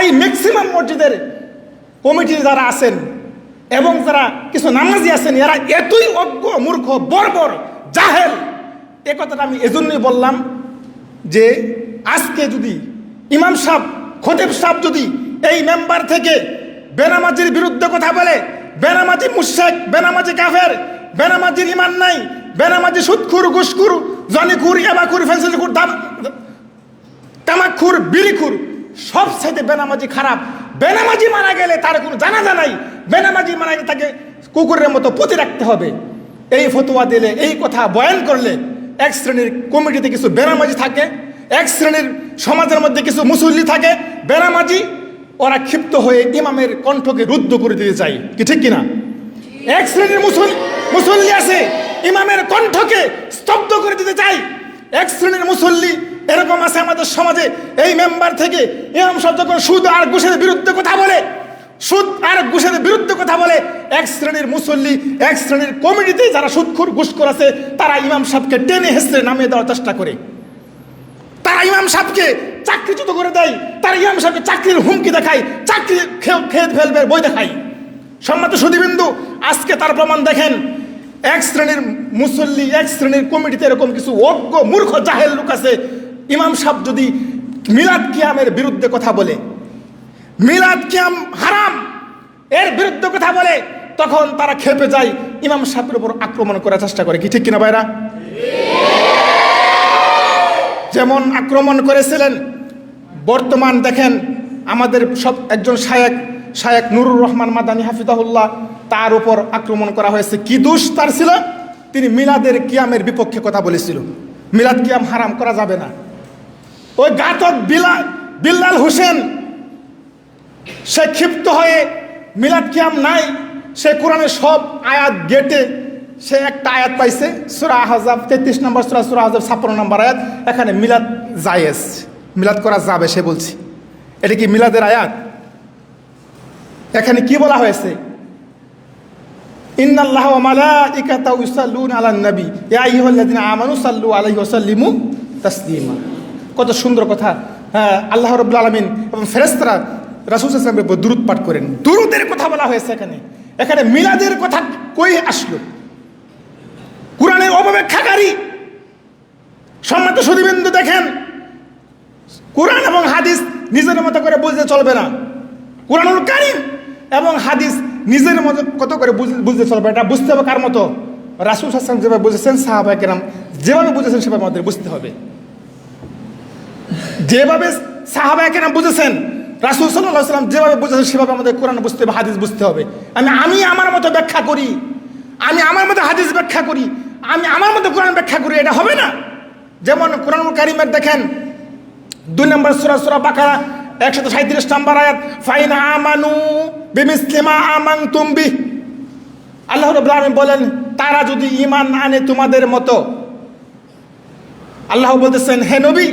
এই ম্যাক্সিমাম মসজিদের কমিটি যারা আছেন এবং যারা কিছু নামাজি আছেন, এরা এতই অজ্ঞ, মূর্খ, বর্বর, জাহেল। এ কথাটা আমি এজন্যই বললাম যে আজকে যদি ইমাম সাহেব, খতিব সাহেব যদি এই মেম্বার থেকে বেনামাজির বিরুদ্ধে কথা বলে, বেনামাজি মুশরিক, বেনামাজি কাফের, বেনামাজির ইমান নাই, বেনামাজি সুদখুর, ঘুষখুর, জনিখুর, এবাখুর, ফেন্সিলখুর, তামাকখুর, বিড়িখুর, সব সাইডে বেনামাজি খারাপ। বেনামাজি মারা গেলে তার কোনো জানাজা নাই, বেনামাজি মারা গেলে তাকে কুকুরের মতো পুঁতে রাখতে হবে। এই ফতোয়া দিলে, এই কথা বয়ান করলে এক শ্রেণীর কমিটিতে কিছু বেনামাজি থাকে, এক শ্রেণীর সমাজের মধ্যে কিছু মুসল্লি থাকে বেনামাজি, ওরা ক্ষিপ্ত হয়ে ইমামের কণ্ঠকে রুদ্ধ করে দিতে চায়। কি ঠিক কিনা? এক শ্রেণীর মুসল্লি আছে ইমামের কণ্ঠকে স্তব্ধ করে দিতে চায়। এক শ্রেণীর মুসল্লি এরকম আছে আমাদের সমাজে, এই মেম্বার থেকে ইমাম সাহেব যখন সুদ আর ঘুষের বিরুদ্ধে কথা বলে, সুদ আর ঘুষের বিরুদ্ধে কথা বলে, এক শ্রেণীর মুসল্লি, এক শ্রেণীর কমিটিতে যারা সুদখোর, ঘুষখোর আছে, তারা ইমাম সাহেবকে টেনে হেসড়ে নামিয়ে দেওয়ার চেষ্টা করে। তারা ইমাম সাহেবকে চাকরিচ্যুত করে দেয়, তারা ইমাম সাহেবকে চাকরির হুমকি দেখায়, চাকরি খেয়ে ফেলবে বই দেখায়। সম্মানিত সুধীবৃন্দু, আজকে তার প্রমাণ দেখেন। এক শ্রেণীর মুসল্লি, এক শ্রেণীর কমিটিতে এরকম কিছু অজ্ঞ, মূর্খ, জাহেল লোক আছে। ইমাম সাহেব যদি মিলাদ কিয়ামের বিরুদ্ধে কথা বলে, মিলাদ কিয়াম হারাম এর বিরুদ্ধে কথা বলে, তখন তারা খেপে যায়, ইমাম সাহেবের উপর আক্রমণ করার চেষ্টা করে। কি ঠিক কিনা ভাইরা? যেমন আক্রমণ করেছিলেন, বর্তমান দেখেন আমাদের সব একজন শায়েখ নুরুর রহমান মাদানী হাফিজাহুল্লাহ, তার উপর আক্রমণ করা হয়েছে। কি দোষ তার ছিল? তিনি মিলাদের কিয়ামের বিপক্ষে কথা বলেছিল, মিলাদ কিয়াম হারাম করা যাবে না। ওই ঘাতক বিল্লাল হোসেন, সে ক্ষিপ্ত হয়ে মিলাদ কিয়াম নাই, সে কোরআনের সব আয়াত গেটে সে একটা আয়াত পাইছে, সূরা আহজাব 33 নম্বর সূরা, সূরা আহজাব 56 নম্বর আয়াত, এখানে মিলাদ জায়েজ, মিলাদ করা যাবে। সে বলছে এটা কি মিলাদের আয়াত? এখানে কি বলা হয়েছে? ইন্নাল্লাহা ওয়া মালাইকাতাহু ইউসাল্লুনা আলান নবী ইয়া আইয়ুহাল্লাযিনা আমানু সাল্লু আলাইহি ওয়া সাল্লিমু তাসলিমা। কত সুন্দর কথা। আল্লাহ রাব্বুল আলামিন এবং ফেরেশতারা রাসূল সাল্লাল্লাহু আলাইহি ওয়াসাল্লামের উপর দুরূদ পাঠ করেন। দুরূদের কথা বলা হয়েছে এখানে মিলাদের কথা কই আসলো? কোরআনের অপব্যাখ্যাকারী। সম্মানিত সুধীবৃন্দু, দেখেন, কোরআন এবং হাদিস নিজের মতো করে বুঝতে চলবে না। কোরআনুল কারীম এবং হাদিস নিজের মতো কত করে বুঝতে চলবে, এটা বুঝতে হবে কার মতো? রাসূল সাল্লাল্লাহু আলাইহি ওয়াসাল্লাম যেভাবে বুঝেছেন, সাহাবায়ে কেরাম যেভাবে বুঝেছেন, সেভাবে আমাদের বুঝতে হবে। যেভাবে সাহাবায়ে কেরাম বুঝেছেন, রাসূল সাল্লাল্লাহু আলাইহি ওয়াসাল্লাম যেভাবে বুঝেছেন, সেভাবে আমাদের কোরআন বুঝতে হবে, হাদিস বুঝতে হবে। আমি আমার মতো ব্যাখ্যা করি, আমি আমার মতো হাদিস ব্যাখ্যা করি, আমি আমার মতো কোরআন ব্যাখ্যা করি, এটা হবে না। যেমন কোরআনুল কারীমের দেখেন 2 নম্বর সূরা, সূরা বাকারা 137 নম্বর আয়াত, ফাইন আমানু বিমিসলি মা আমানতুম বিহি। আল্লাহ রাব্বুল আলামিন বলেন, তারা যদি ঈমান আনে তোমাদের মতো। আল্লাহ বলতেছেন, হে নবী,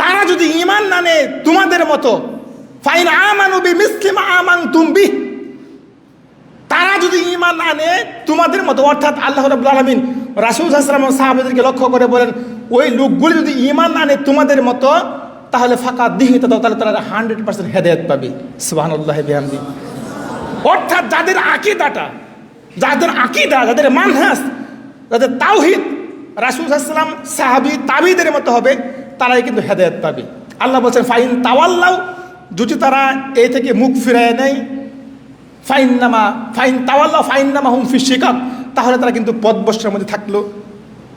তারা যদি ঈমান আনে তোমাদের মতো, ফাইন আমানু বিমিসলি মা আমানতুম বিহি, তারা যদি ঈমান আনে তোমাদের মতো, অর্থাৎ আল্লাহ রাব্বুল আলামিন রাসূল সাল্লাল্লাহু আলাইহি ওয়াসাল্লাম সাহাবাদেরকে লক্ষ্য করে বলেন, ওই লোকগুলি যদি ঈমান আনে তোমাদের মতো, তাহলে ফাঁকা দিহিত দাও, তাহলে তারা 100% হেদায়েত পাবে। সুবহানাল্লাহি বিহামদি। অর্থাৎ যাদের আকীদাটা, যাদের মানহাজ, যাদের তাওহীদ রাসূল সাল্লাল্লাহু আলাইহি ওয়াসাল্লাম, সাহাবী, তাবিঈদের মতো হবে, তারাই কিন্তু হেদায়েত পাবে। আল্লাহ বলছেন, ফাইন তাওয়াল্লাউ, যদি তারা এই থেকে মুখ ফিরায় নেয়, ফাইন তাওয়াল্লাউ ফাইন্নামা হুম ফি শিকাক, তাহলে তারা কিন্তু পথভ্রষ্টের মধ্যে থাকলো,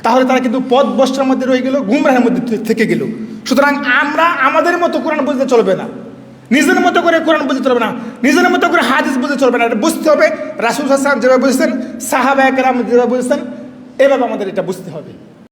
তাহলে তারা কিন্তু পথভ্রষ্টের মধ্যে রয়ে গেল, গুমরাহের মধ্যে থেকে গেল। সুতরাং আমরা আমাদের মতো কোরআন বুঝতে চলবে না, নিজের মতো করে কোরআন বুঝতে চলবে না, নিজের মতো করে হাদিস বুঝতে চলবে না। এটা বুঝতে হবে রাসূল সাল্লাল্লাহু আলাইহি ওয়াসাল্লাম যেভাবে বুঝেছেন, সাহাবায়ে কেরাম যেভাবে বুঝেছেন, এভাবে আমাদের এটা বুঝতে হবে।